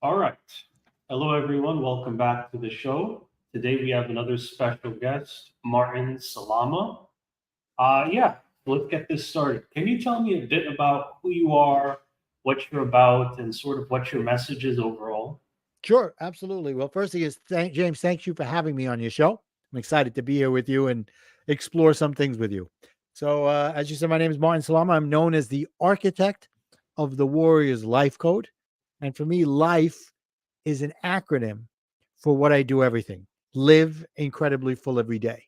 All right. Hello, everyone. Welcome back to the show. Today we have another special guest, Martin Salama. Yeah, let's get this started. Can you tell me a bit about who you are, what you're about, and sort of what your message is overall? Sure, absolutely. Well, first thing is, James, thank you for having me on your show. I'm excited to be here with you and explore some things with you. So, as you said, my name is Martin Salama. I'm known as the architect of the Warriors Life Code. And for me, life is an acronym for what I do everything live incredibly full every day.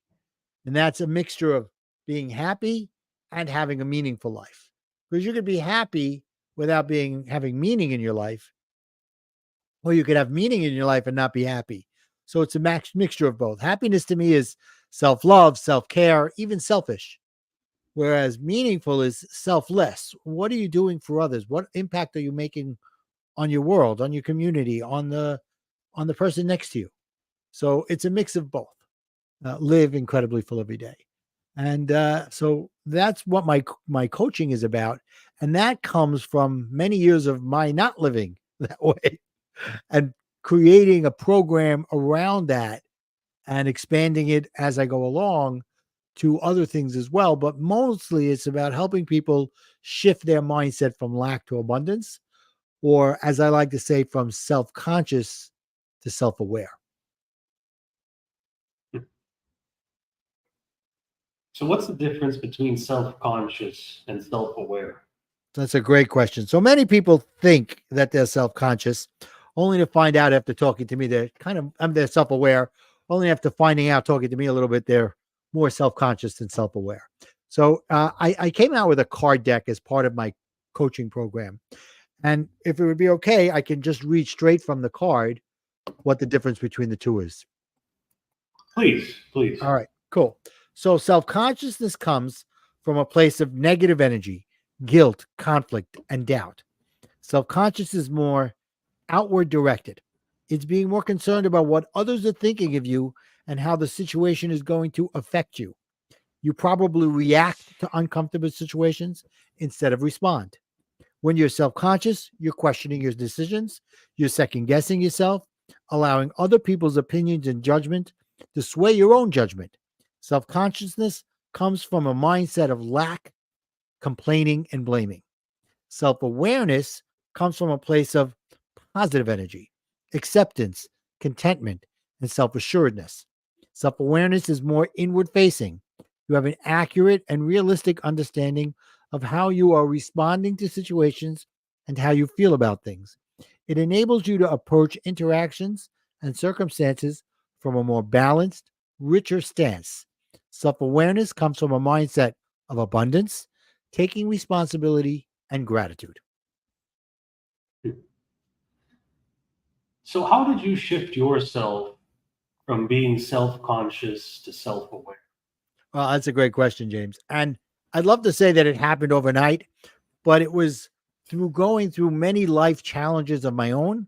And that's a mixture of being happy and having a meaningful life. Because you could be happy without having meaning in your life, or you could have meaning in your life and not be happy. So it's a mixture of both. Happiness to me is self love, self care, even selfish. Whereas meaningful is selfless. What are you doing for others? What impact are you making on your world, on your community, on the person next to you? So it's a mix of both. Live incredibly full every day, and so that's what my coaching is about, and that comes from many years of my not living that way and creating a program around that and expanding it as I go along to other things as well. But mostly it's about helping people shift their mindset from lack to abundance, or as I like to say, from self conscious to self aware. So, what's the difference between self conscious and self aware? That's a great question. So many people think that they're self conscious, only to find out after talking to me they're they're self aware. Only after finding out talking to me a little bit they're more self conscious than self aware. So I came out with a card deck as part of my coaching program, and if it would be okay, I can just read straight from the card what the difference between the two is. Please, please. All right, cool. So self consciousness comes from a place of negative energy, guilt, conflict, and doubt. Self conscious is more outward directed. It's being more concerned about what others are thinking of you and how the situation is going to affect you. You probably react to uncomfortable situations instead of respond. When you're self conscious, you're questioning your decisions, you're second guessing yourself, allowing other people's opinions and judgment to sway your own judgment. Self consciousness comes from a mindset of lack, complaining, and blaming. Self awareness comes from a place of positive energy, acceptance, contentment, and self assuredness. Self awareness is more inward facing. You have an accurate and realistic understanding of how you are responding to situations and how you feel about things. It enables you to approach interactions and circumstances from a more balanced, richer stance. Self awareness comes from a mindset of abundance, taking responsibility, and gratitude. So, how did you shift yourself from being self conscious to self aware? Well, that's a great question, James. And I'd love to say that it happened overnight, but it was through going through many life challenges of my own,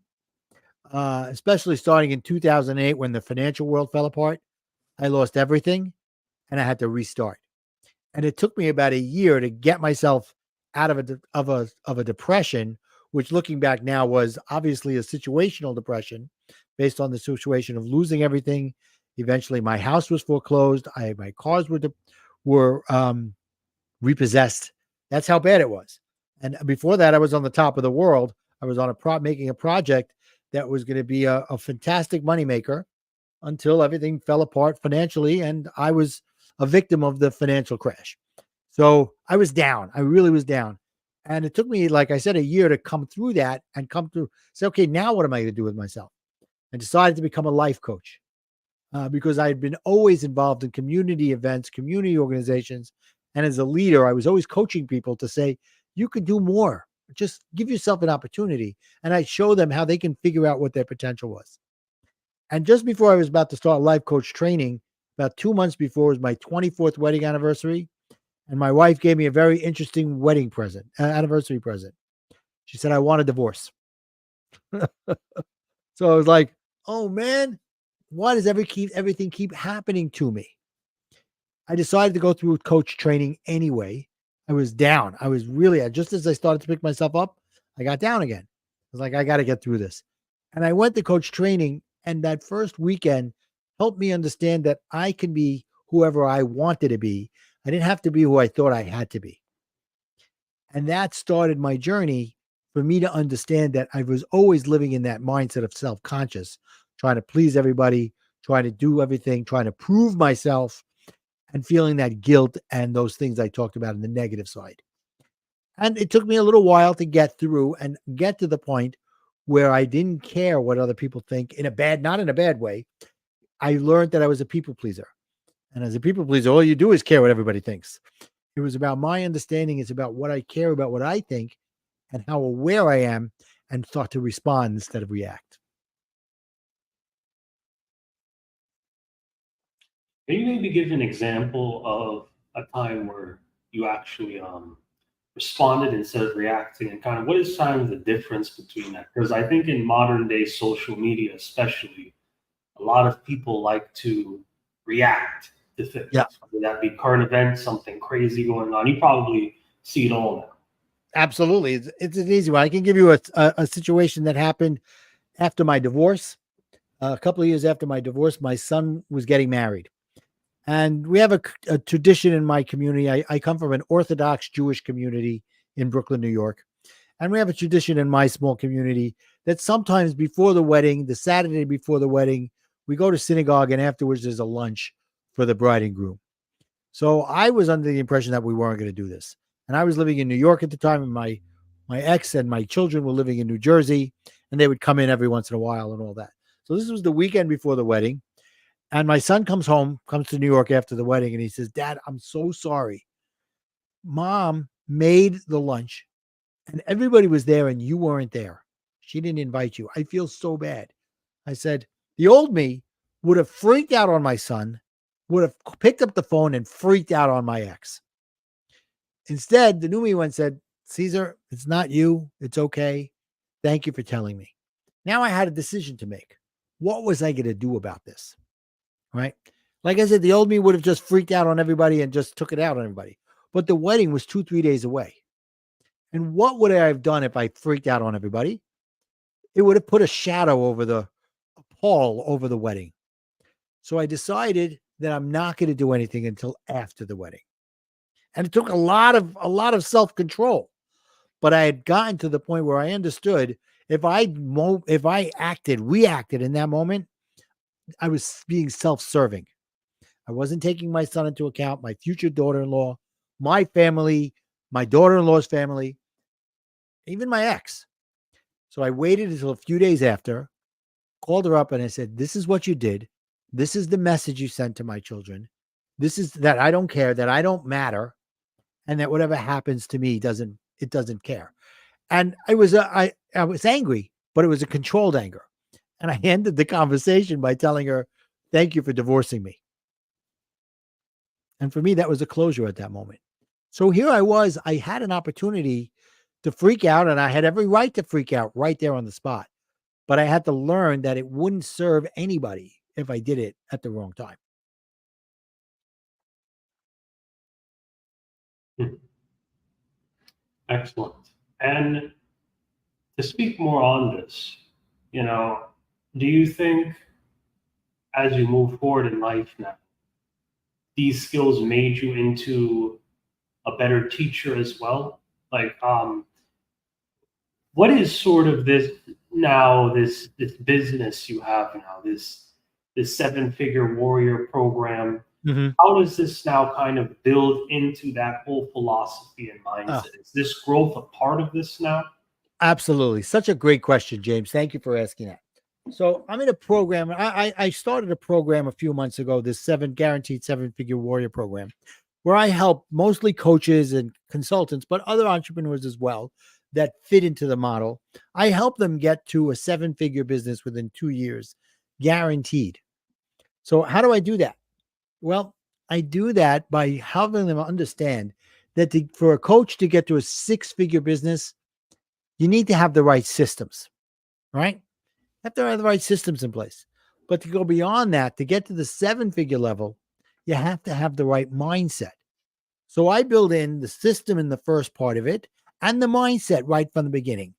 especially starting in 2008 when the financial world fell apart. I lost everything and I had to restart. And it took me about a year to get myself out of a depression, which looking back now was obviously a situational depression based on the situation of losing everything. Eventually, my house was foreclosed. My cars were repossessed. That's how bad it was. And before that, I was on the top of the world. I was on making a project that was going to be a fantastic moneymaker until everything fell apart financially, and I was a victim of the financial crash. So I was down. I really was down. And it took me, like I said, a year to come through that and come through, say, okay, now what am I going to do with myself? I decided to become a life coach because I had been always involved in community events, community organizations. And as a leader, I was always coaching people to say, you could do more. Just give yourself an opportunity. And I'd show them how they can figure out what their potential was. And just before I was about to start life coach training, about 2 months before was my 24th wedding anniversary. And my wife gave me a very interesting wedding present, anniversary present. She said, I want a divorce. So I was like, oh man, why does everything keep happening to me? I decided to go through coach training anyway. I was down. Just as I started to pick myself up, I got down again. I was like, I got to get through this. And I went to coach training, and that first weekend helped me understand that I can be whoever I wanted to be. I didn't have to be who I thought I had to be. And that started my journey for me to understand that I was always living in that mindset of self conscious, trying to please everybody, trying to do everything, trying to prove myself, and feeling that guilt and those things I talked about in the negative side. And it took me a little while to get through and get to the point where I didn't care what other people think in a bad, not in a bad way. I learned that I was a people pleaser. And as a people pleaser, all you do is care what everybody thinks. It was about my understanding. It's about what I care about, what I think, and how aware I am, and thought to respond instead of react. Can you maybe give an example of a time where you actually responded instead of reacting, and kind of what is kind of the difference between that? Because I think in modern day social media, especially, a lot of people like to react to things, Yeah, whether that be current events, something crazy going on. You probably see it all now. absolutely. It's an easy one. I can give you a situation that happened after my divorce. A couple of years after my divorce, my son was getting married. And we have a tradition in my community. I come from an Orthodox Jewish community in Brooklyn, New York. And we have a tradition in my small community that sometimes before the wedding, the Saturday before the wedding, we go to synagogue, and afterwards there's a lunch for the bride and groom. So I was under the impression that we weren't going to do this. And I was living in New York at the time, and my ex and my children were living in New Jersey, and they would come in every once in a while and all that. So this was the weekend before the wedding. And my son comes to New York after the wedding, and he says, "Dad, I'm so sorry. Mom made the lunch and everybody was there and you weren't there. She didn't invite you. I feel so bad." I said, "The old me would have freaked out on my son, would have picked up the phone and freaked out on my ex. Instead, the new me went and said, 'Caesar, it's not you. It's okay. Thank you for telling me.' Now I had a decision to make. What was I going to do about this?" Right? Like I said, the old me would have just freaked out on everybody and just took it out on everybody. But the wedding was 2, 3 days away. And what would I have done if I freaked out on everybody? It would have put a shadow over a pall over the wedding. So I decided that I'm not going to do anything until after the wedding. And it took a lot of self-control, but I had gotten to the point where I understood if I reacted in that moment, I was being self-serving. I wasn't taking my son into account, my future daughter-in-law, my family, my daughter-in-law's family, even my ex. So I waited until a few days after, called her up, and I said, "This is what you did. This is the message you sent to my children. This is that I don't care, that I don't matter, and that whatever happens to me doesn't care." And I was angry, but it was a controlled anger. And I ended the conversation by telling her, "Thank you for divorcing me." And for me, that was a closure at that moment. So here I was, I had an opportunity to freak out, and I had every right to freak out right there on the spot. But I had to learn that it wouldn't serve anybody if I did it at the wrong time. Hmm. Excellent. And to speak more on this, you know, do you think as you move forward in life now, these skills made you into a better teacher as well? Like, what is sort of this now, this business you have now, this seven figure warrior program? Mhm. How does this now kind of build into that whole philosophy and Oh, mindset? Is this growth a part of this now? absolutely. Such a great question, James. Thank you for asking that. So I'm in a program. I started a program a few months ago, this guaranteed 7-figure warrior program, where I help mostly coaches and consultants, but other entrepreneurs as well that fit into the model. I help them get to a 7-figure business within 2 years, guaranteed. So how do I do that? Well, I do that by helping them understand that for a coach to get to a 6-figure business, you need to have the right systems, right? You have to have the right systems in place. But to go beyond that, to get to the 7-figure level, you have to have the right mindset. So I build in the system in the first part of it and the mindset right from the beginning.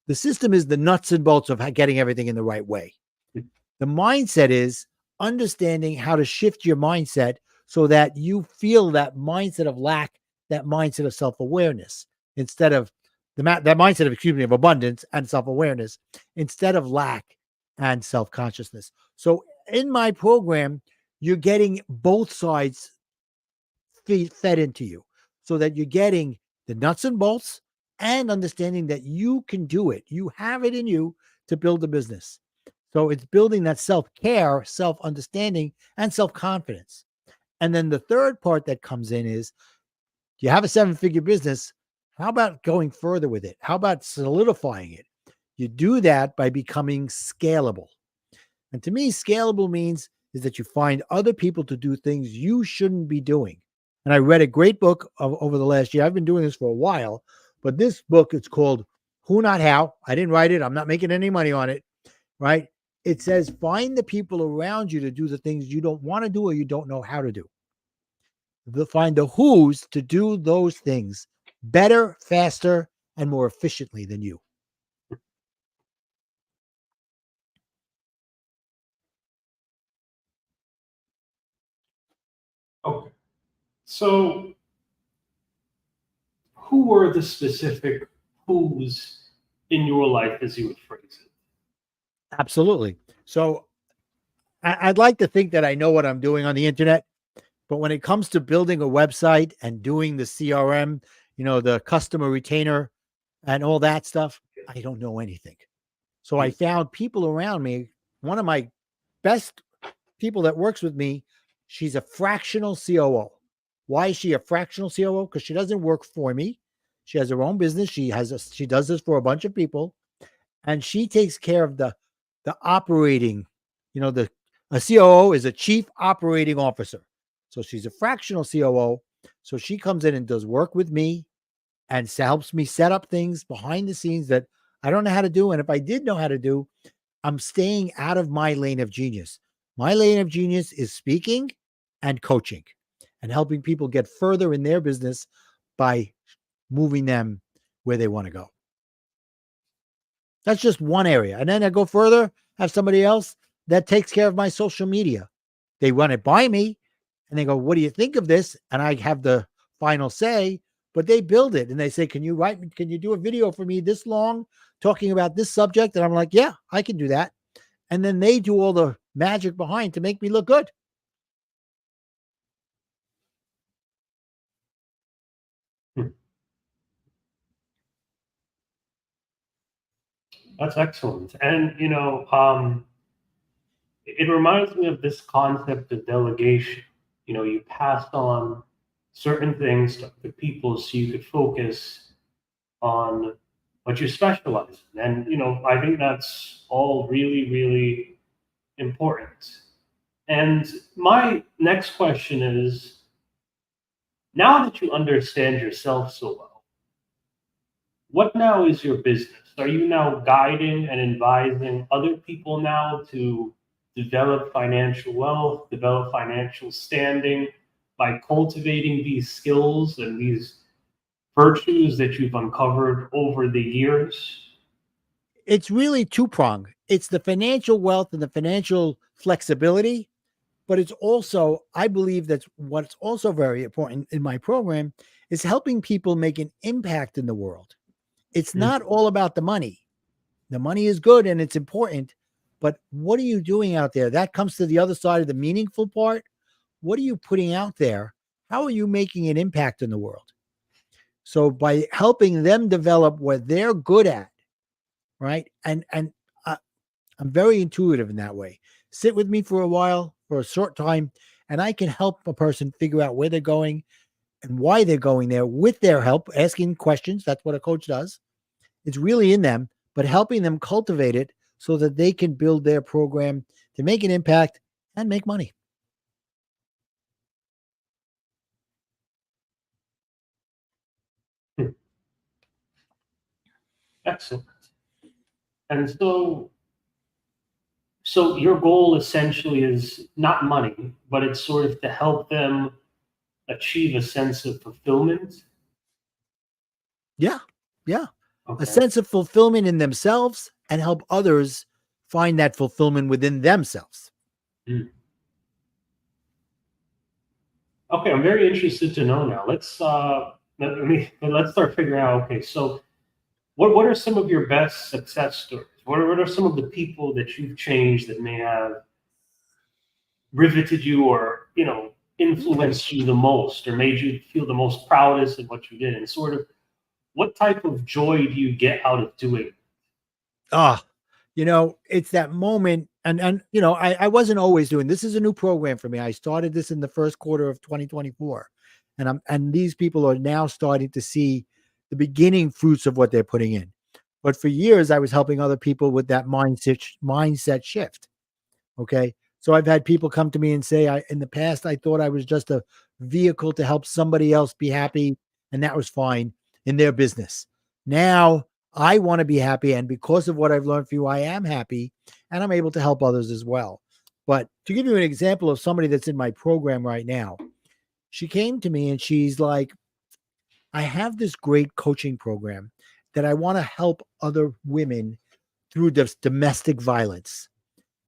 The system is the nuts and bolts of getting everything in the right way. The mindset is understanding how to shift your mindset so that you feel that mindset of lack, that mindset of self-awareness, instead of that mindset of, excuse me, of abundance and self-awareness, instead of lack and self-consciousness. So in my program, you're getting both sides fed into you so that you're getting the nuts and bolts and understanding that you can do it. You have it in you to build a business. So it's building that self-care, self-understanding, and self-confidence. And then the third part that comes in is you have a 7-figure business. How about going further with it? How about solidifying it? You do that by becoming scalable. And to me, scalable means is that you find other people to do things you shouldn't be doing. And I read a great book over the last year. I've been doing this for a while, but this book, it's called Who Not How. I didn't write it. I'm not making any money on it, right? It says find the people around you to do the things you don't want to do or you don't know how to do. Find the who's to do those things better, faster, and more efficiently than you. Okay. So, who were the specific who's in your life, as you would phrase it? Absolutely. So I'd like to think that I know what I'm doing on the internet, but when it comes to building a website and doing the CRM, the customer retainer and all that stuff, I don't know anything. So I found people around me. One of my best people that works with me, she's a fractional COO. Why is she a fractional COO? Because she doesn't work for me. She has her own business. She does this for a bunch of people, and she takes care of the operating. A COO is a chief operating officer. So she's a fractional COO. So she comes in and does work with me and helps me set up things behind the scenes that I don't know how to do. And if I did know how to do, I'm staying out of my lane of genius. My lane of genius is speaking and coaching and helping people get further in their business by moving them where they want to go. That's just one area. And then I go further, have somebody else that takes care of my social media. They run it by me and they go, what do you think of this? And I have the final say, but they build it and they say, can you do a video for me this long talking about this subject? And I'm like, yeah, I can do that. And then they do all the magic behind to make me look good. That's excellent. And, it reminds me of this concept of delegation. You pass on certain things to other people so you could focus on what you specialize in. And, I think that's all really, really important. And my next question is, now that you understand yourself so well, what now is your business? Are you now guiding and advising other people now to develop financial wealth, develop financial standing by cultivating these skills and these virtues that you've uncovered over the years? It's really two-pronged. It's the financial wealth and the financial flexibility, but it's also, I believe that's what's also very important in my program is helping people make an impact in the world. It's not all about the money. The money is good and it's important, but what are you doing out there? That comes to the other side of the meaningful part. What are you putting out there? How are you making an impact in the world? So by helping them develop what they're good at, right? And I'm very intuitive in that way. Sit with me for a while, for a short time, and I can help a person figure out where they're going and why they're going there with their help, asking questions. That's what a coach does. It's really in them, but helping them cultivate it so that they can build their program to make an impact and make money. Excellent. And so your goal essentially is not money, but it's sort of to help them achieve a sense of fulfillment. Yeah. Yeah. a Okay. sense of fulfillment in themselves and help others find that fulfillment within themselves. Mm. Okay, I'm very interested to know now. Let's start figuring out. Okay, so what are some of your best success stories? What are some of the people that you've changed that may have riveted you, or influenced you the most, or made you feel the most proudest in what you did, and sort of what type of joy do you get out of doing it? Ah, it's that moment. And I wasn't always doing this. Is a new program for me. I started this in the first quarter of 2024. And these people are now starting to see the beginning fruits of what they're putting in. But for years, I was helping other people with that mindset shift. Okay. So I've had people come to me and say, in the past, I thought I was just a vehicle to help somebody else be happy, and that was fine in their business. Now I want to be happy. And because of what I've learned from you, I am happy and I'm able to help others as well. But to give you an example of somebody that's in my program right now, she came to me and she's like, I have this great coaching program that I want to help other women through this domestic violence.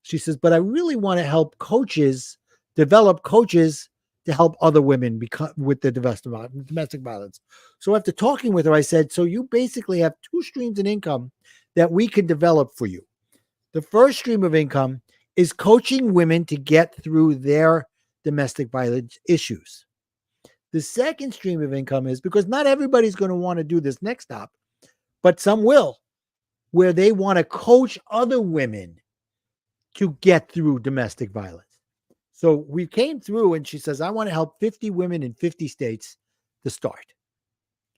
She says, but I really want to help coaches develop coaches to help other women with the domestic violence. So after talking with her, I said, so you basically have two streams of income that we can develop for you. The first stream of income is coaching women to get through their domestic violence issues. The second stream of income is, because not everybody's going to want to do this next stop, but some will, where they want to coach other women to get through domestic violence. So we came through and she says, I want to help 50 women in 50 states to start.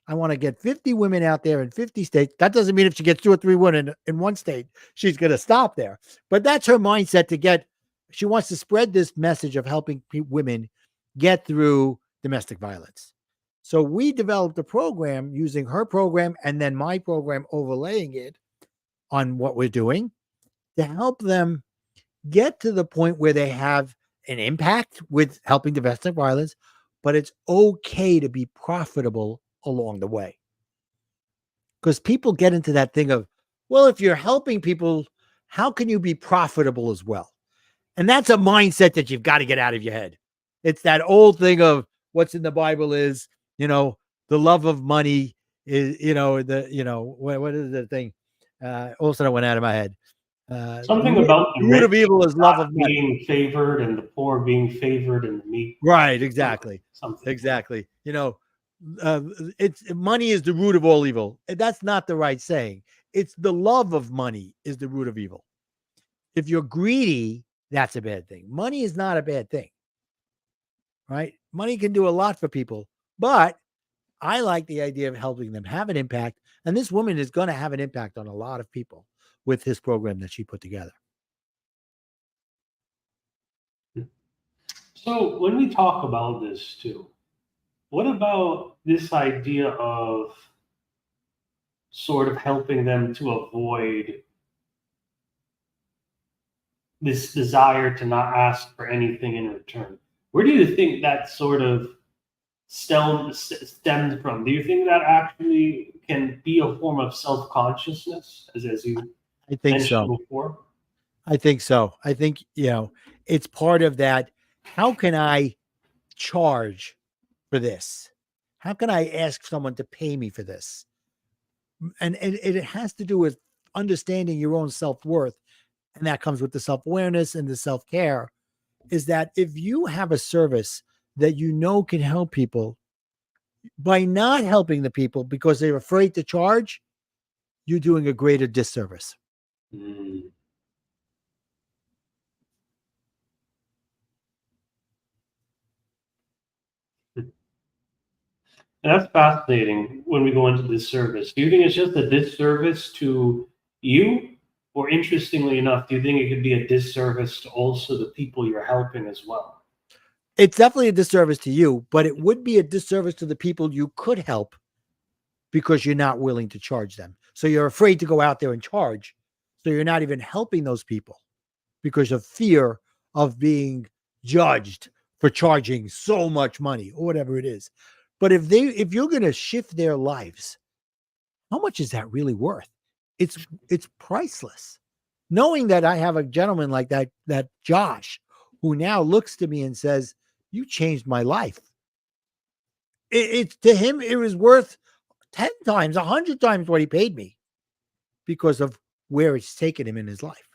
I want to get 50 women out there in 50 states. That doesn't mean if she gets 2 or 3 women in one state, she's going to stop there. But that's her mindset she wants to spread this message of helping women get through domestic violence. So we developed a program using her program and then my program overlaying it on what we're doing to help them get to the point where they have an impact with helping domestic violence, but it's okay to be profitable along the way. Because people get into that thing of, well, if you're helping people, how can you be profitable as well? And that's a mindset that you've got to get out of your head. It's that old thing of what's in the Bible is, the love of money is, what is the thing? All of a sudden it went out of my head. Something about The the root of rich evil is love of not money. being favored and the poor being favored and the meek. Right, exactly. Something. Exactly. It's money is the root of all evil. That's not the right saying. It's the love of money is the root of evil. If you're greedy, that's a bad thing. Money is not a bad thing. Right? Money can do a lot for people, but I like the idea of helping them have an impact. And this woman is going to have an impact on a lot of people with this program that she put together. So when we talk about this too, what about this idea of sort of helping them to avoid this desire to not ask for anything in return? Where do you think that sort of stemmed from? Do you think that actually can be a form of self-consciousness, as you I think so. mentioned before? I think so. I think, it's part of that. How can I charge for this? How can I ask someone to pay me for this? And it has to do with understanding your own self-worth. And that comes with the self-awareness and the self-care, is that if you have a service that can help people, by not helping the people because they're afraid to charge, you're doing a greater disservice. Mm. And that's fascinating when we go into this service. Do you think it's just a disservice to you? Or interestingly enough, do you think it could be a disservice to also the people you're helping as well? It's definitely a disservice to you, but it would be a disservice to the people you could help because you're not willing to charge them. So you're afraid to go out there and charge. So you're not even helping those people because of fear of being judged for charging so much money or whatever it is. But if you're going to shift their lives, how much is that really worth? It's priceless. Knowing that I have a gentleman like that Josh, who now looks to me and says, "You changed my life." It's to him, it was worth 10 times, 100 times what he paid me because of where it's taken him in his life.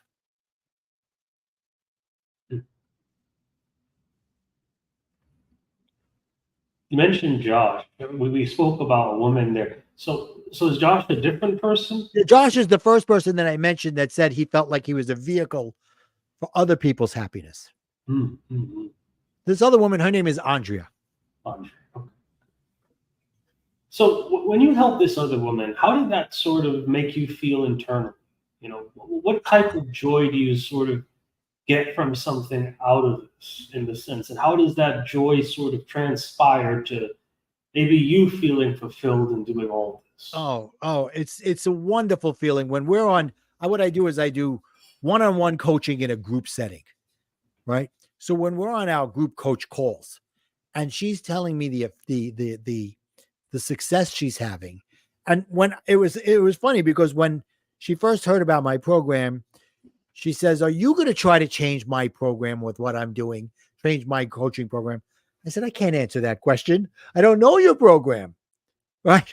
You mentioned Josh. We spoke about a woman there. So is Josh a different person? Josh is the first person that I mentioned that said he felt like he was a vehicle for other people's happiness. Mm-hmm. This other woman, her name is Andrea. Okay. So when you help this other woman, how did that sort of make you feel internally? You know, what type of joy do you sort of get from something out of this in the sense, and how does that joy sort of transpire to maybe you feeling fulfilled in doing all this? It's a wonderful feeling when we're on. What I do is I do one-on-one coaching in a group setting, right? So when we're on our group coach calls, and she's telling me the success she's having, and when it was funny because when she first heard about my program, she says, "Are you going to try to change my program with what I'm doing? Change my coaching program?" I said, "I can't answer that question. I don't know your program." Right?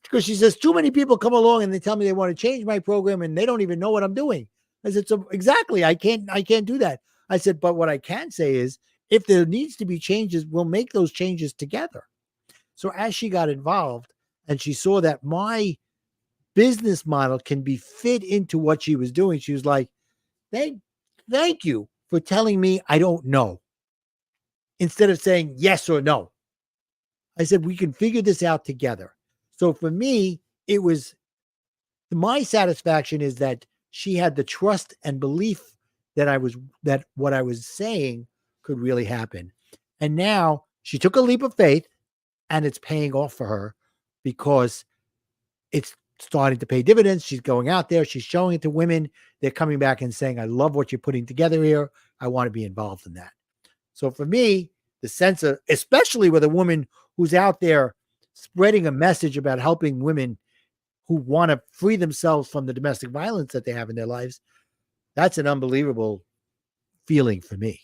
Because she says, too many people come along and they tell me they want to change my program and they don't even know what I'm doing. I said, so exactly, I can't do that. I said, but what I can say is if there needs to be changes, we'll make those changes together. So as she got involved and she saw that my business model can be fit into what she was doing, she was like, thank you for telling me I don't know. Instead of saying yes or no, I said, we can figure this out together. So for me, it was my satisfaction is that she had the trust and belief that what I was saying could really happen. And now she took a leap of faith and it's paying off for her because it's starting to pay dividends. She's going out there. She's showing it to women. They're coming back and saying, I love what you're putting together here. I want to be involved in that. So for me, the sense of, especially with a woman who's out there spreading a message about helping women who want to free themselves from the domestic violence that they have in their lives, that's an unbelievable feeling for me.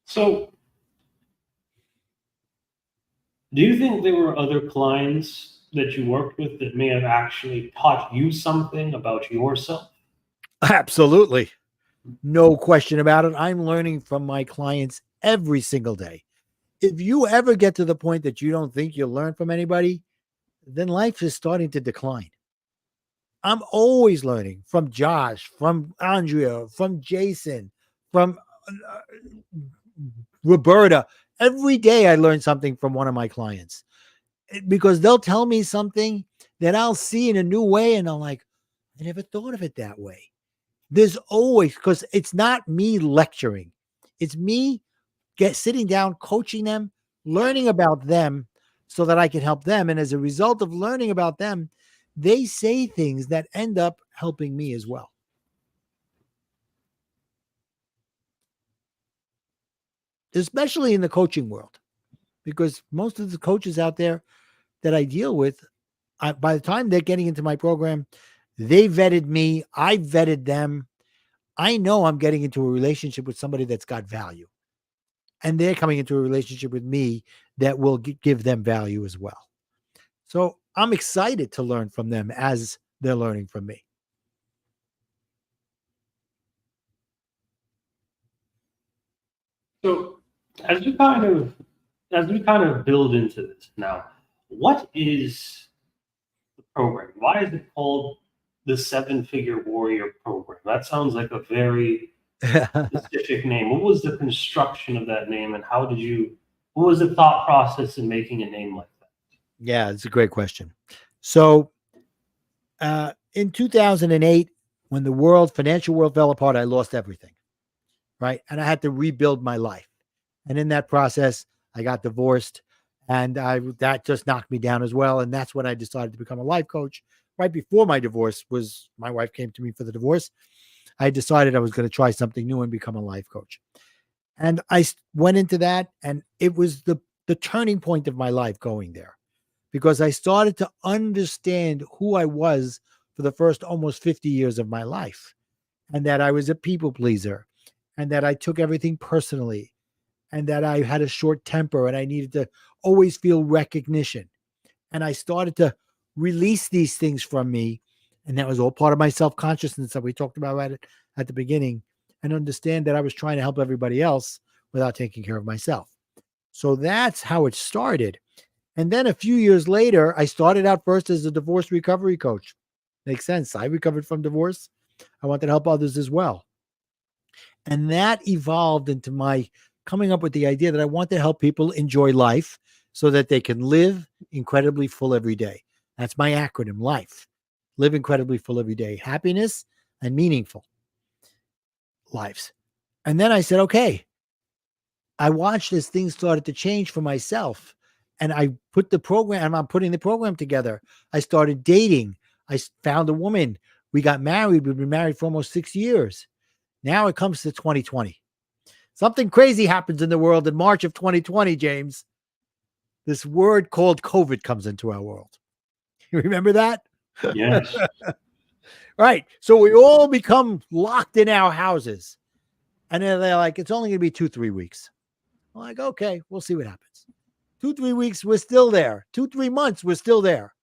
So do you think there were other clients that you worked with that may have actually taught you something about yourself? Absolutely. No question about it. I'm learning from my clients every single day. If you ever get to the point that you don't think you'll learn from anybody, then life is starting to decline. I'm always learning from Josh, from Andrea, from Jason, from Roberta. Every day I learn something from one of my clients because they'll tell me something that I'll see in a new way. And I'm like, I never thought of it that way. There's always, because it's not me lecturing. It's me sitting down, coaching them, learning about them so that I can help them. And as a result of learning about them, they say things that end up helping me as well. Especially in the coaching world, because most of the coaches out there that I deal with, by the time they're getting into my program, they vetted me. I vetted them. I know I'm getting into a relationship with somebody that's got value. And they're coming into a relationship with me that will give them value as well. So I'm excited to learn from them as they're learning from me. So as we kind of build into this now, what is the program? Why is it called the Seven Figure Warrior Program? That sounds like a very specific name. What was the construction of that name, and what was the thought process in making a name like that? Yeah, it's a great question. So in 2008, when the financial world fell apart, I lost everything, right? And I had to rebuild my life. And in that process, I got divorced, and that just knocked me down as well. And that's when I decided to become a life coach. Right before my divorce was, my wife came to me for the divorce. I decided I was going to try something new and become a life coach. And went into that, and it was the turning point of my life going there, because I started to understand who I was for the first almost 50 years of my life, and that I was a people pleaser, and that I took everything personally, and that I had a short temper, and I needed to always feel recognition. And I started to release these things from me. And that was all part of my self consciousness that we talked about at the beginning, and understand that I was trying to help everybody else without taking care of myself. So that's how it started. And then a few years later, I started out first as a divorce recovery coach. Makes sense. I recovered from divorce. I wanted to help others as well. And that evolved into my coming up with the idea that I want to help people enjoy life so that they can live incredibly full every day. That's my acronym, LIFE. Live incredibly full every day. Happiness and meaningful lives. And then I said, okay, I watched as things started to change for myself. And I put the program, I'm putting the program together. I started dating. I found a woman. We got married. We've been married for almost 6 years. Now it comes to 2020. Something crazy happens in the world in March of 2020, James. This word called COVID comes into our world. You remember that? Yes. Right. So we all become locked in our houses. And then they're like, it's only going to be 2-3 weeks. I'm like, okay, we'll see what happens. 2-3 weeks, we're still there. 2-3 months, we're still there.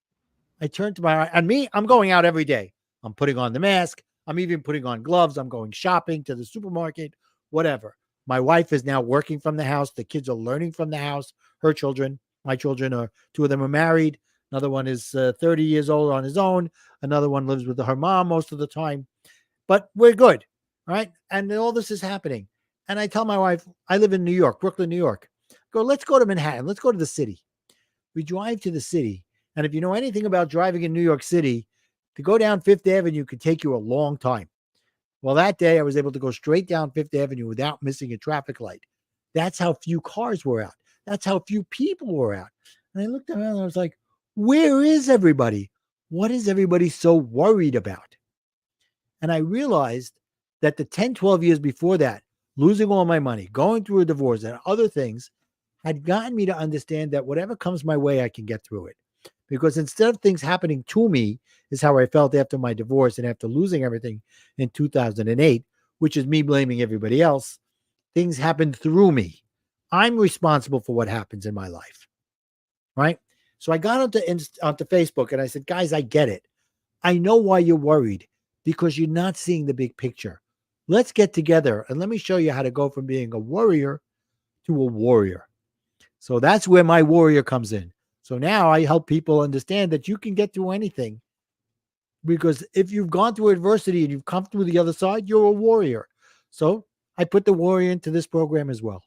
I turned to I'm going out every day. I'm putting on the mask. I'm even putting on gloves. I'm going shopping to the supermarket, whatever. My wife is now working from the house. The kids are learning from the house. Her children, my children, are 2 of them are married. Another one is 30 years old on his own. Another one lives with her mom most of the time. But we're good, right? And all this is happening. And I tell my wife, I live in New York, Brooklyn, New York. Let's go to Manhattan. Let's go to the city. We drive to the city. And if you know anything about driving in New York City, to go down Fifth Avenue could take you a long time. Well, that day I was able to go straight down Fifth Avenue without missing a traffic light. That's how few cars were out. That's how few people were out. And I looked around and I was like, where is everybody? What is everybody so worried about? And I realized that the 10, 12 years before that, losing all my money, going through a divorce and other things had gotten me to understand that whatever comes my way, I can get through it. Because instead of things happening to me, is how I felt after my divorce and after losing everything in 2008, which is me blaming everybody else, things happened through me. I'm responsible for what happens in my life, right? So I got onto Facebook and I said, guys, I get it. I know why you're worried, because you're not seeing the big picture. Let's get together and let me show you how to go from being a worrier to a warrior. So that's where my warrior comes in. So now I help people understand that you can get through anything, because if you've gone through adversity and you've come through the other side, you're a warrior. So I put the warrior into this program as well.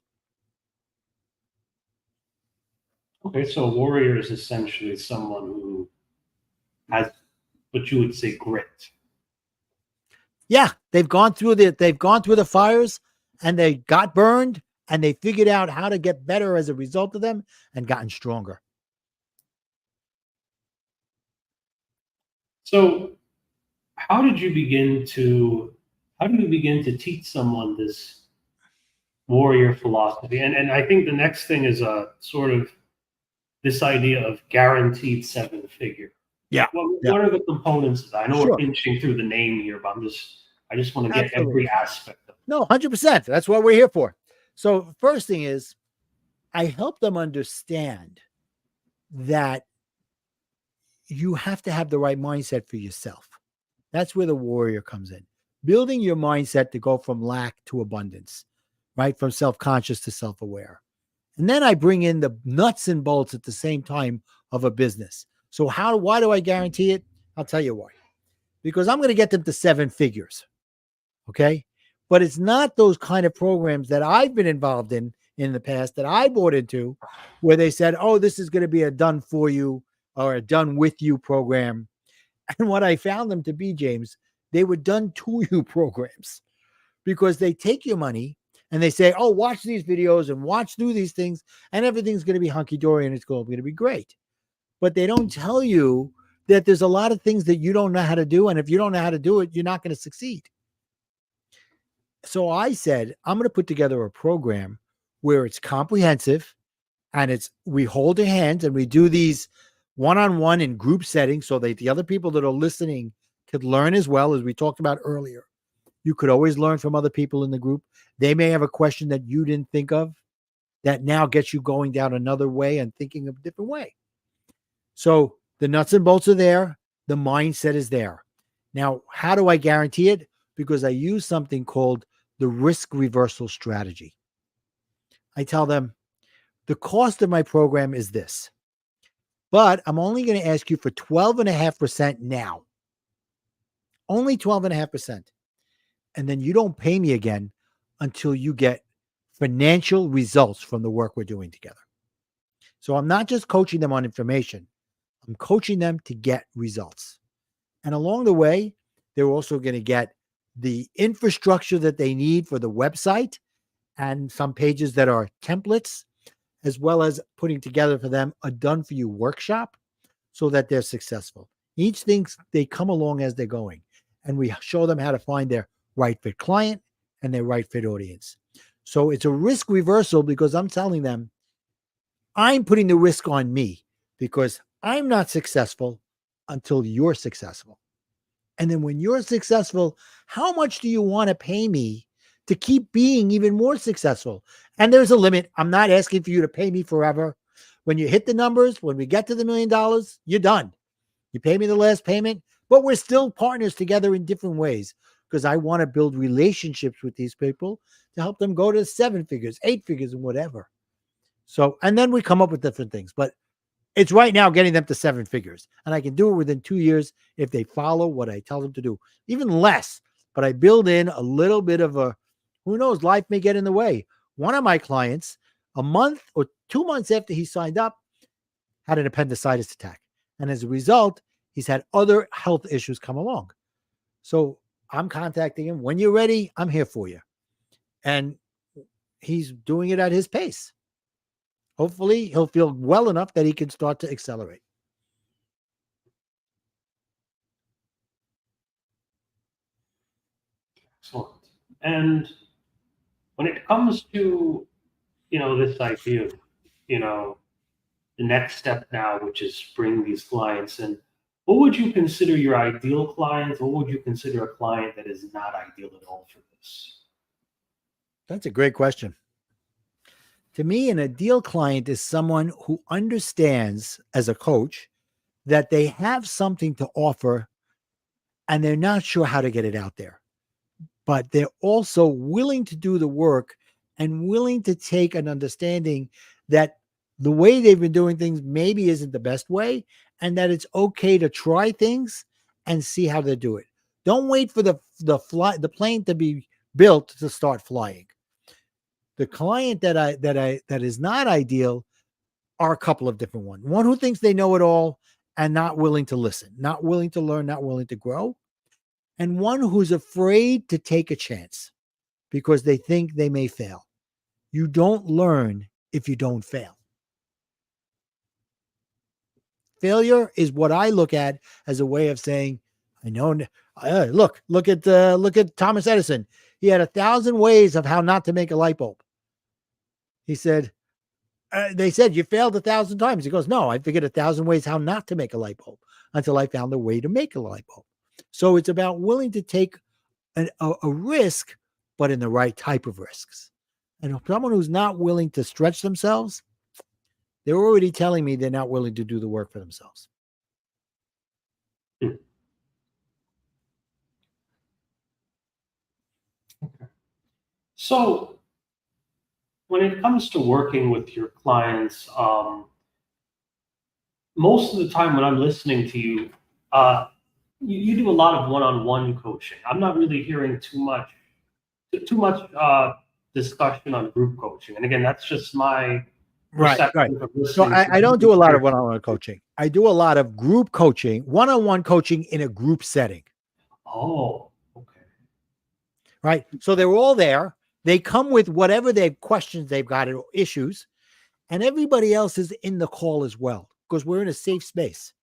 Okay, so a warrior is essentially someone who has what you would say grit. Yeah, they've gone through the fires, and they got burned, and they figured out how to get better as a result of them and gotten stronger. So how did you begin to teach someone this warrior philosophy? And I think the next thing is a sort of this idea of guaranteed 7-figure. Yeah. What are the components of that? I know Sure. we're inching through the name here, but I just want to get Absolutely. every aspect of it. No, 100%. That's what we're here for. So first thing is, I help them understand that you have to have the right mindset for yourself. That's where the warrior comes in. Building your mindset to go from lack to abundance, right? From self-conscious to self-aware. And then I bring in the nuts and bolts at the same time of a business. So why do I guarantee it? I'll tell you why. Because I'm going to get them to 7 figures. Okay. But it's not those kind of programs that I've been involved in the past that I bought into, where they said, oh, this is going to be a done for you or a done with you program. And what I found them to be, James, they were done to you programs, because they take your money and they say, oh, watch these videos and do these things, and everything's going to be hunky-dory and it's going to be great. But they don't tell you that there's a lot of things that you don't know how to do. And if you don't know how to do it, you're not going to succeed. So I said, I'm going to put together a program where it's comprehensive and we hold their hands and we do these one-on-one in group settings so that the other people that are listening could learn as well, as we talked about earlier. You could always learn from other people in the group. They may have a question that you didn't think of that now gets you going down another way and thinking of a different way. So the nuts and bolts are there. The mindset is there. Now, how do I guarantee it? Because I use something called the risk reversal strategy. I tell them the cost of my program is this, but I'm only going to ask you for 12.5% now. Only 12.5%. And then you don't pay me again until you get financial results from the work we're doing together. So I'm not just coaching them on information. I'm coaching them to get results. And along the way, they're also going to get the infrastructure that they need for the website and some pages that are templates, as well as putting together for them a done-for-you workshop so that they're successful. Each thing, they come along as they're going, and we show them how to find their right fit client and their right fit audience. So it's a risk reversal because I'm telling them I'm putting the risk on me because I'm not successful until you're successful. And then when you're successful, how much do you want to pay me to keep being even more successful? And there's a limit. I'm not asking for you to pay me forever. When you hit the numbers, when we get to the $1 million, you're done. You pay me the last payment, but we're still partners together in different ways because I want to build relationships with these people to help them go to 7 figures, 8 figures, and whatever. So, and then we come up with different things, but it's right now getting them to 7 figures. And I can do it within 2 years if they follow what I tell them to do, even less. But I build in a little bit of who knows, life may get in the way. One of my clients, a month or 2 months after he signed up, had an appendicitis attack. And as a result, he's had other health issues come along. So I'm contacting him. When you're ready, I'm here for you. And he's doing it at his pace. Hopefully, he'll feel well enough that he can start to accelerate. Excellent. And when it comes to, this idea of, the next step now, which is bring these clients in, what would you consider your ideal client? What would you consider a client that is not ideal at all for this? That's a great question. To me, an ideal client is someone who understands as a coach that they have something to offer and they're not sure how to get it out there, but they're also willing to do the work and willing to take an understanding that the way they've been doing things maybe isn't the best way and that it's okay to try things and see how they do it. Don't wait for the plane to be built to start flying. The client that is not ideal are a couple of different ones. One who thinks they know it all and not willing to listen, not willing to learn, not willing to grow. And one who's afraid to take a chance because they think they may fail. You don't learn if you don't fail. Failure is what I look at as a way of saying, I know. Look at Thomas Edison. He had 1,000 ways of how not to make a light bulb. He said, they said, you failed 1,000 times. He goes, no, I figured 1,000 ways how not to make a light bulb until I found the way to make a light bulb. So it's about willing to take a risk, but in the right type of risks. And someone who's not willing to stretch themselves, they're already telling me they're not willing to do the work for themselves. Okay. So when it comes to working with your clients, most of the time when I'm listening to you, you do a lot of one-on-one coaching. I'm not really hearing too much discussion on group coaching. And again, that's just my perception Right. of So listening. I don't do a lot of one-on-one coaching. I do a lot of group coaching, one-on-one coaching in a group setting. Oh, okay. Right. So they're all there. They come with whatever their questions they've got or issues, and everybody else is in the call as well because we're in a safe space.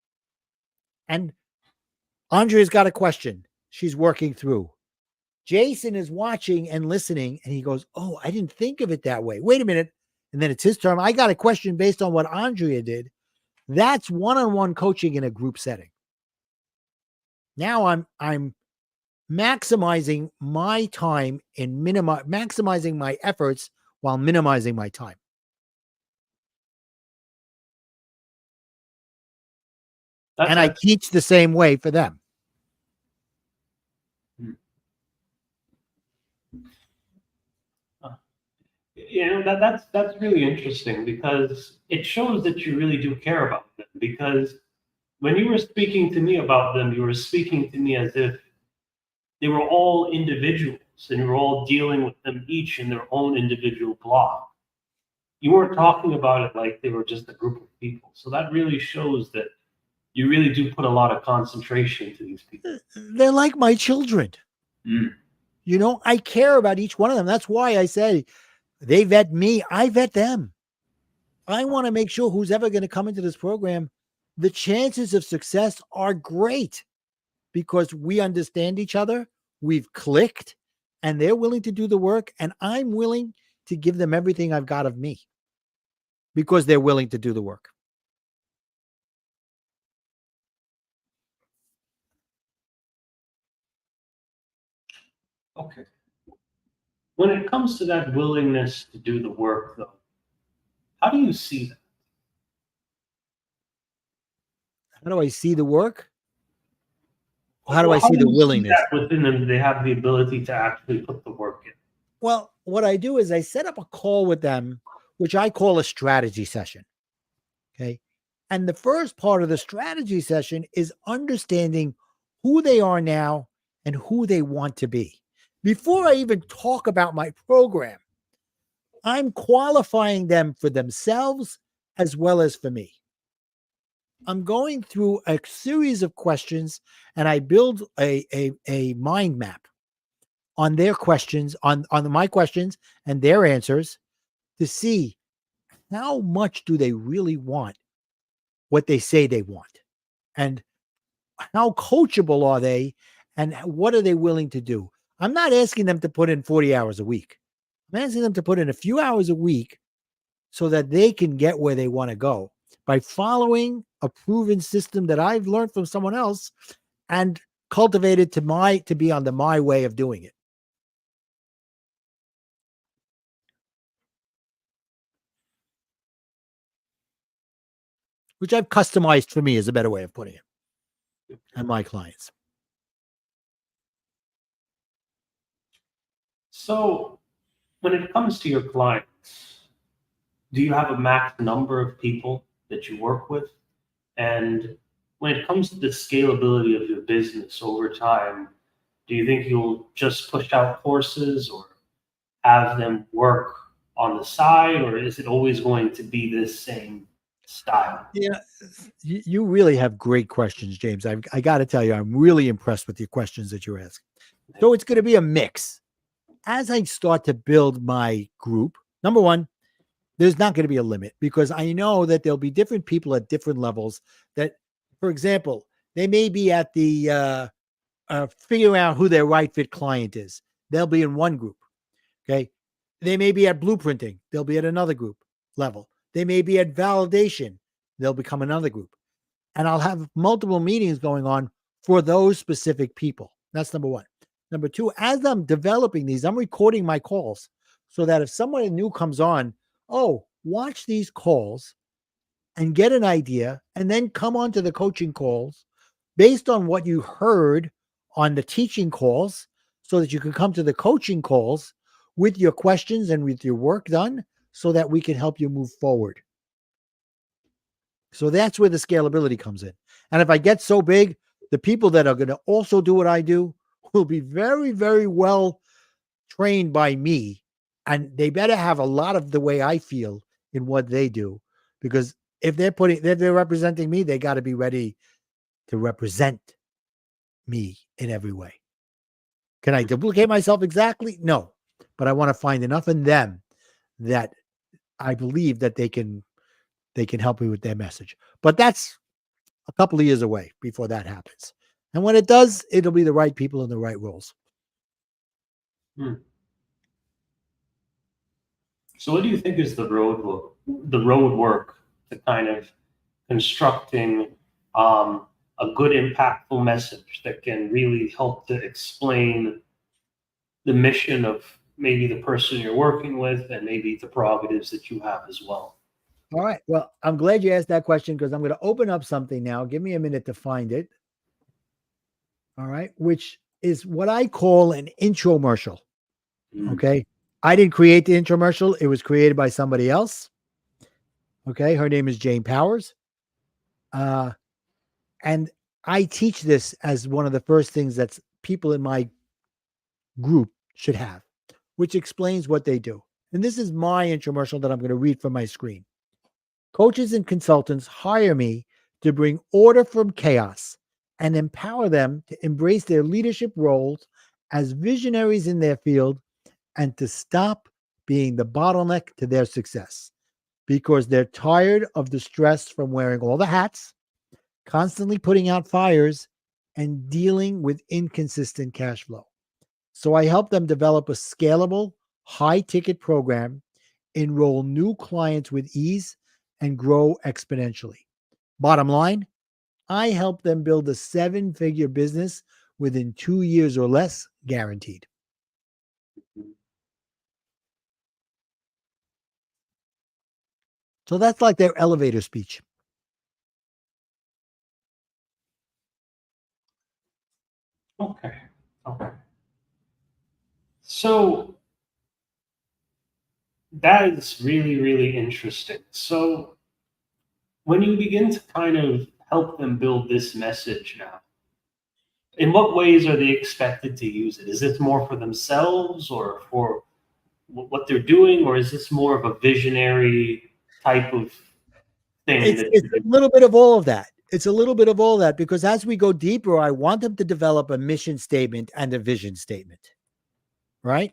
And Andrea's got a question she's working through. Jason is watching and listening, and he goes, "Oh, I didn't think of it that way. Wait a minute." And then it's his turn. I got a question based on what Andrea did. That's one-on-one coaching in a group setting. Now I'm maximizing my time and maximizing my efforts while minimizing my time. And I teach the same way for them. That's really interesting because it shows that you really do care about them. Because when you were speaking to me about them, you were speaking to me as if they were all individuals and you were all dealing with them each in their own individual block. You weren't talking about it like they were just a group of people. So that really shows that you really do put a lot of concentration to these people. They're like my children. You know, I care about each one of them. That's why I say they vet me, I vet them. I want to make sure who's ever going to come into this program, the chances of success are great because we understand each other, we've clicked, and they're willing to do the work, and I'm willing to give them everything I've got of me because they're willing to do the work. Okay. When it comes to that willingness to do the work, though, how do you see that? How do I see the work? How do I see the willingness? That within them, they have the ability to actually put the work in. Well, what I do is I set up a call with them, which I call a strategy session. Okay. And the first part of the strategy session is understanding who they are now and who they want to be. Before I even talk about my program, I'm qualifying them for themselves as well as for me. I'm going through a series of questions and I build a mind map on their questions, on my questions and their answers to see how much do they really want what they say they want and how coachable are they and what are they willing to do. I'm not asking them to put in 40 hours a week. I'm asking them to put in a few hours a week so that they can get where they want to go by following a proven system that I've learned from someone else and cultivated to be on my way of doing it. Which I've customized for me is a better way of putting it, and my clients. So when it comes to your clients, do you have a max number of people that you work with? And when it comes to the scalability of your business over time, do you think you'll just push out courses or have them work on the side, or is it always going to be this same style? Yeah, you really have great questions, James. I got to tell you, I'm really impressed with your questions that you're asking. So it's going to be a mix. As I start to build my group, number one, there's not going to be a limit because I know that there'll be different people at different levels that, for example, they may be at the figuring out who their right fit client is. They'll be in one group. Okay. They may be at blueprinting. They'll be at another group level. They may be at validation. They'll become another group. And I'll have multiple meetings going on for those specific people. That's number one. Number two, as I'm developing these, I'm recording my calls so that if someone new comes on, oh, watch these calls and get an idea and then come on to the coaching calls based on what you heard on the teaching calls so that you can come to the coaching calls with your questions and with your work done so that we can help you move forward. So that's where the scalability comes in. And if I get so big, the people that are going to also do what I do will be very, very well trained by me. And they better have a lot of the way I feel in what they do. Because if they're representing me, they got to be ready to represent me in every way. Can I duplicate myself exactly? No. But I want to find enough in them that I believe that they can help me with their message. But that's a couple of years away before that happens. And when it does, it'll be the right people in the right roles. Hmm. So, what do you think is the road work to kind of constructing a good, impactful message that can really help to explain the mission of maybe the person you're working with and maybe the prerogatives that you have as well? All right. Well, I'm glad you asked that question because I'm going to open up something now. Give me a minute to find it. All right. Which is what I call an intromercial. Mm. Okay. I didn't create the intromercial, it was created by somebody else. Okay. Her name is Jane Powers. Uh, and I teach this as one of the first things that people in my group should have, which explains what they do. And this is my intromercial that I'm going to read from my screen. Coaches and consultants hire me to bring order from chaos and empower them to embrace their leadership roles as visionaries in their field and to stop being the bottleneck to their success because they're tired of the stress from wearing all the hats, constantly putting out fires, and dealing with inconsistent cash flow. So I help them develop a scalable, high ticket program, enroll new clients with ease, and grow exponentially. Bottom line, I help them build a 7-figure business within 2 years or less, guaranteed. So that's like their elevator speech. Okay. Okay. So that is really, really interesting. So when you begin to kind of help them build this message now, in what ways are they expected to use it? Is this more for themselves or for what they're doing, or is this more of a visionary type of thing that It's you a do? little bit of all of that. It's a little bit of all that because as we go deeper, I want them to develop a mission statement and a vision statement, right?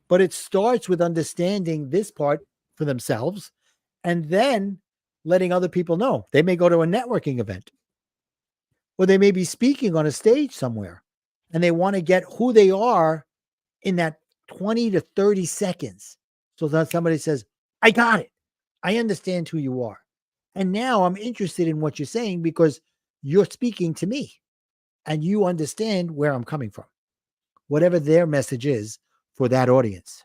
But it starts with understanding this part for themselves and then letting other people know. They may go to a networking event or they may be speaking on a stage somewhere and they want to get who they are in that 20 to 30 seconds. So that somebody says, I got it. I understand who you are. And now I'm interested in what you're saying because you're speaking to me and you understand where I'm coming from, whatever their message is for that audience.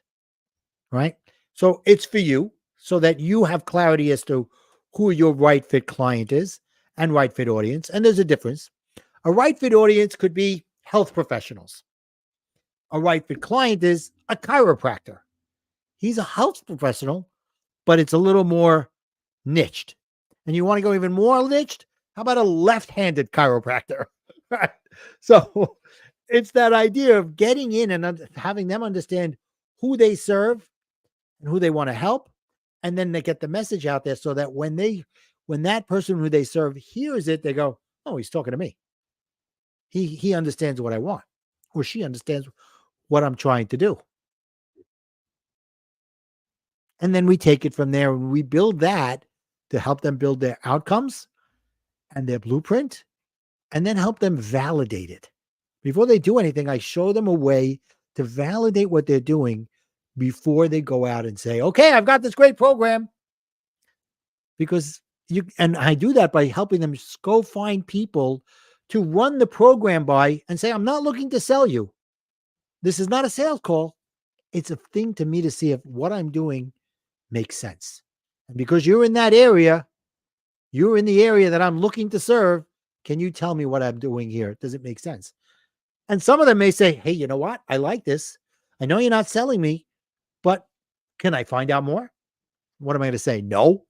Right. So it's for you so that you have clarity as to who your right fit client is and right fit audience. And there's a difference. A right fit audience could be health professionals. A right fit client is a chiropractor. He's a health professional, but it's a little more niched. And you want to go even more niched? How about a left-handed chiropractor? Right. So it's that idea of getting in and having them understand who they serve and who they want to help. And then they get the message out there so that when that person who they serve hears it, they go, oh, he's talking to me. He understands what I want, or she understands what I'm trying to do. And then we take it from there and we build that to help them build their outcomes and their blueprint and then help them validate it. Before they do anything, I show them a way to validate what they're doing before they go out and say, okay, I've got this great program. Because and I do that by helping them go find people to run the program by and say, I'm not looking to sell you. This is not a sales call. It's a thing to me to see if what I'm doing makes sense. And because you're in that area, you're in the area that I'm looking to serve. Can you tell me what I'm doing here? Does it make sense? And some of them may say, hey, you know what? I like this. I know you're not selling me, but can I find out more? What am I going to say? No.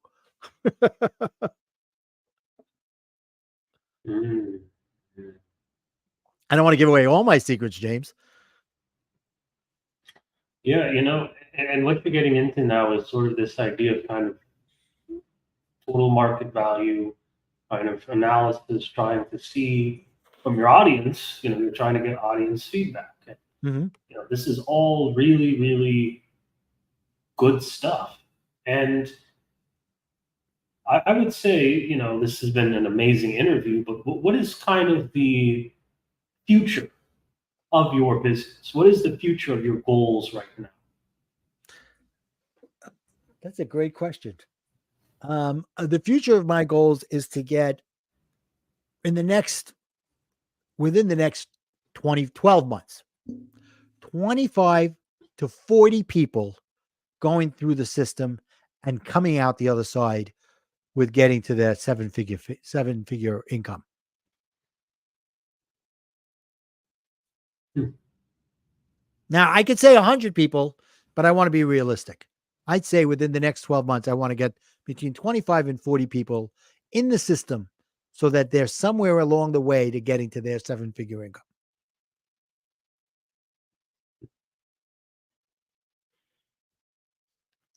Mm. Mm. I don't want to give away all my secrets, James. Yeah, and what you're getting into now is sort of this idea of kind of total market value, kind of analysis, trying to see from your audience, you're trying to get audience feedback. And, Mhm. this is all really, really good stuff. And I would say, this has been an amazing interview, but what is kind of the future of your business? What is the future of your goals right now? That's a great question. The future of my goals is to get within the next 12 months, 25 to 40 people going through the system and coming out the other side with getting to that seven-figure income. Hmm. Now, I could say 100 people, but I want to be realistic. I'd say within the next 12 months, I want to get between 25 and 40 people in the system so that they're somewhere along the way to getting to their seven-figure income.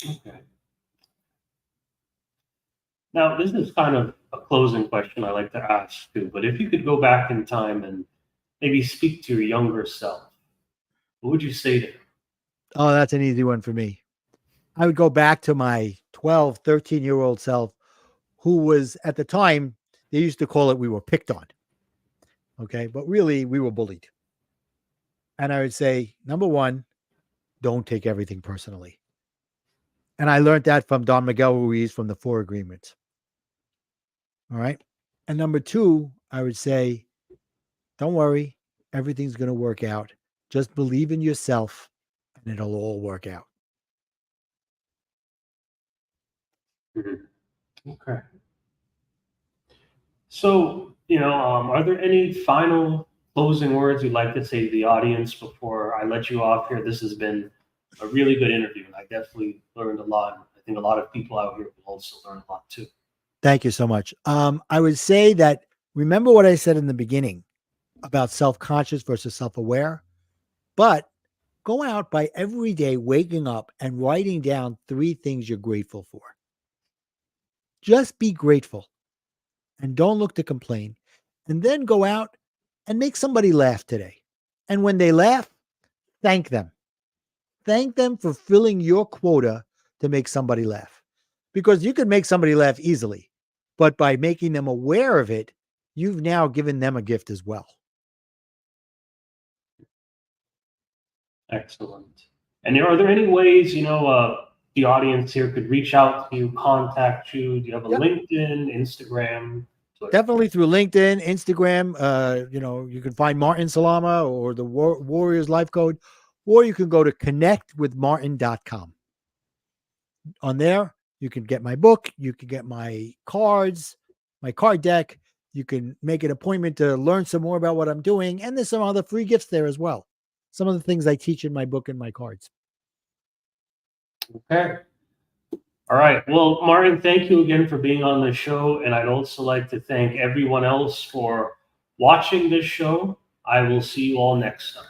Okay. Now, this is kind of a closing question I like to ask too, but if you could go back in time and maybe speak to your younger self, what would you say to him? Oh, that's an easy one for me. I would go back to my 12, 13-year-old self who was at the time, they used to call it we were picked on. Okay. But really, we were bullied. And I would say, number one, don't take everything personally. And I learned that from Don Miguel Ruiz from the Four Agreements. All right. And number two, I would say, don't worry, everything's going to work out. Just believe in yourself and it'll all work out. Okay. So, are there any final closing words you'd like to say to the audience before I let you off here? This has been a really good interview, and I definitely learned a lot. I think a lot of people out here will also learn a lot too. Thank you so much. I would say that remember what I said in the beginning about self-conscious versus self-aware, but go out by every day waking up and writing down 3 things you're grateful for. Just be grateful and don't look to complain. And then go out and make somebody laugh today. And when they laugh, thank them. Thank them for filling your quota to make somebody laugh. Because you could make somebody laugh easily, but by making them aware of it, you've now given them a gift as well. Excellent. And are there any ways, the audience here could reach out to you, contact you? Do you have a Yep. LinkedIn, Instagram, Twitter? Definitely through LinkedIn, Instagram. You can find Martin Salama or the Warriors Life Code, or you can go to connectwithmartin.com. On there, you can get my book, you can get my cards, my card deck. You can make an appointment to learn some more about what I'm doing. And there's some other free gifts there as well. Some of the things I teach in my book and my cards. Okay. All right. Well, Martin, thank you again for being on the show. And I'd also like to thank everyone else for watching this show. I will see you all next time.